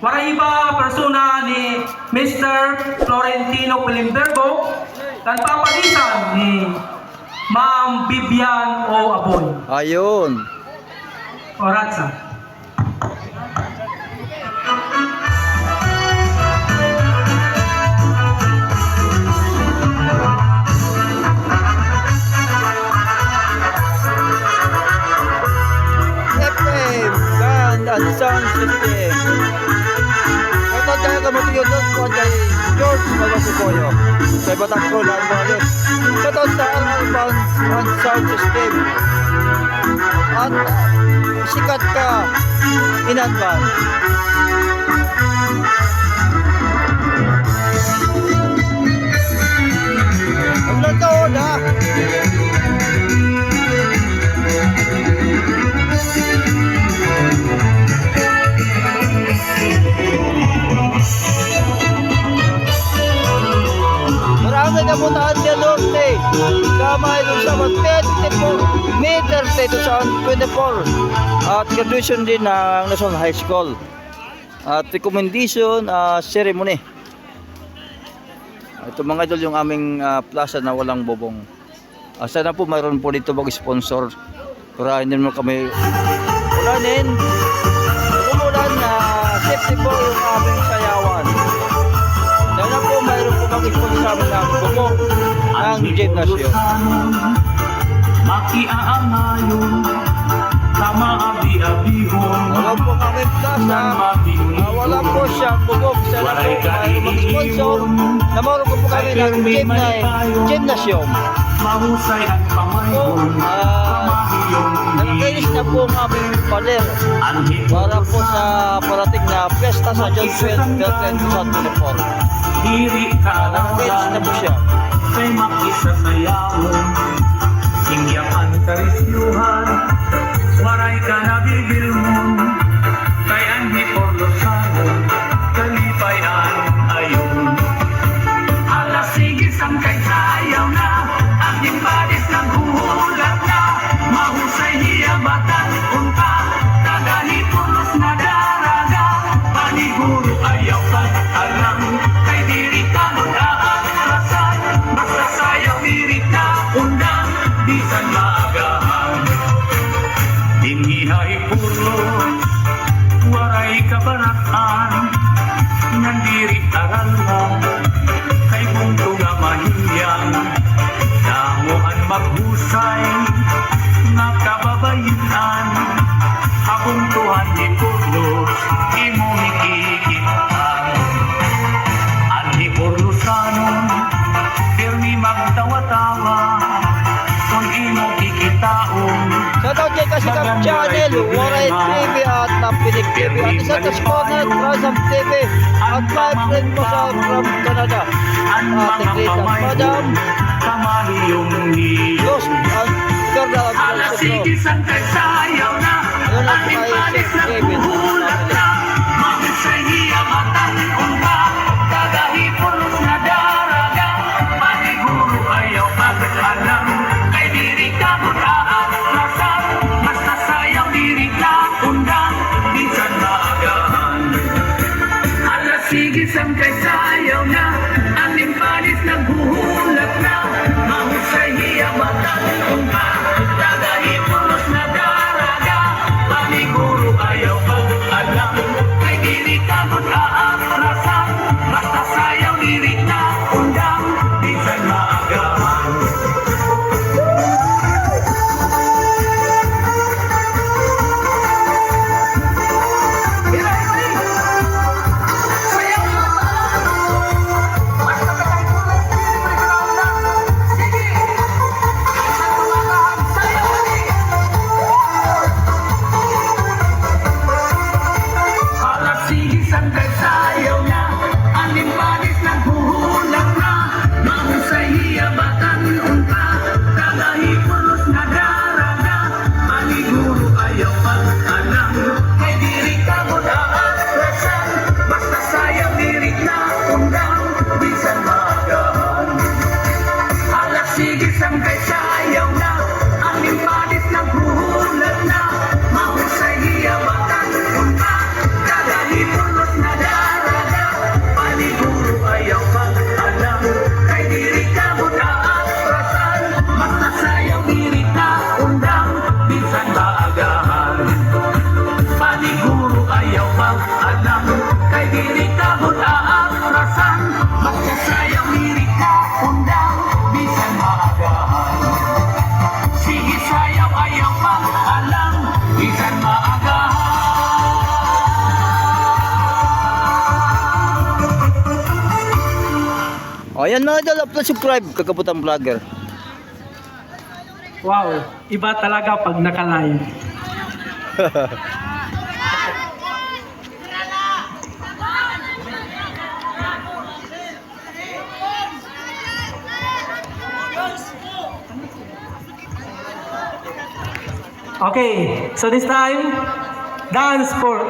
Maraiba persona ni Mr. Florentino Pilimbergo dan papalisan ni Ma'am Bibian O. Aboy. Ayun. Oratsa. FM Band and Sound System. Ito tayo kamatiyo doon po kay George Magasukoyo sa Batakro lang mga ito sa Band and Sound System. At sikat ka in advance. Ang lantaon ha. Marami na puntahan sa norte. Kamay doon sa 24 meters dito sa 24. At graduation din ng National High School. At recommendation ceremony. Ito mga idol yung aming plaza na walang bubong. Sana po mayroon po dito mag-sponsor para hindi mo kami ulanin. Umulan na safety po yung aming sayawan. Sana po mayroon po mag-sponsor sa amin ng bubong ng gymnasium. Makiaamayon Tama abi-abihon Wala po kami plaza. Wala po siyang bubong. Sana po mayroon mag-sponsor na mayroon po kami ng gymnasium. Mahusay ang pamayon Nakakainis na po ang aming pader para po sa parating na pesta sa John 12, 2024. Diri ka Nakakainis na po siya. Kay makisasayawan Hingyakan karisyuhan Waray ka na bibig mo Kay Andy Porlosanon Kalipayan ayon Alas sige sang kay sayaw na Aking badis naghuhulat na Mahusay niya batang unta Tagahipulos na daraga Paniguro ayaw kang alam Kay diri ka nunaan rasan Basta sayaw diri ka undang Bisan maagahan Dingihay pulos Waray kabaratan Nandiri aral lang Kay bunto nga mahiyang Damuhan maghusay Nga kababayinan Habuntuhan ni pulos Imo mikikitaan Anhi Porlosanon Pirmi magtawa-tawa Kung imo kikitaon Sa daw kay Kasikap Channel, Waray TV at Napinig TV. At isa ka sponsor, Transam TV. At my friend mo sa from Canada. Ang Ating mga leader, Madam Kamahiyong ni Los at Carla Alas Alfonso. sige sang kay sayaw na Yun lang Ating po ay panis Sir na David. buhulat na Mahusay niya matang unta Tagahipulos na daraga Paniguro ayaw pag-alam Kay diri ka butaan Rasan Basta sayaw diri ka undang Bisan maagahan Alas sige sang kay sayaw na Ating panis naghuhulat na Mahusay niya matang unta Tagahipulos na daraga mga idol, subscribe, Kagabutang Vlogger. Wow, iba talaga pag naka-live. Okay, so this time, dance for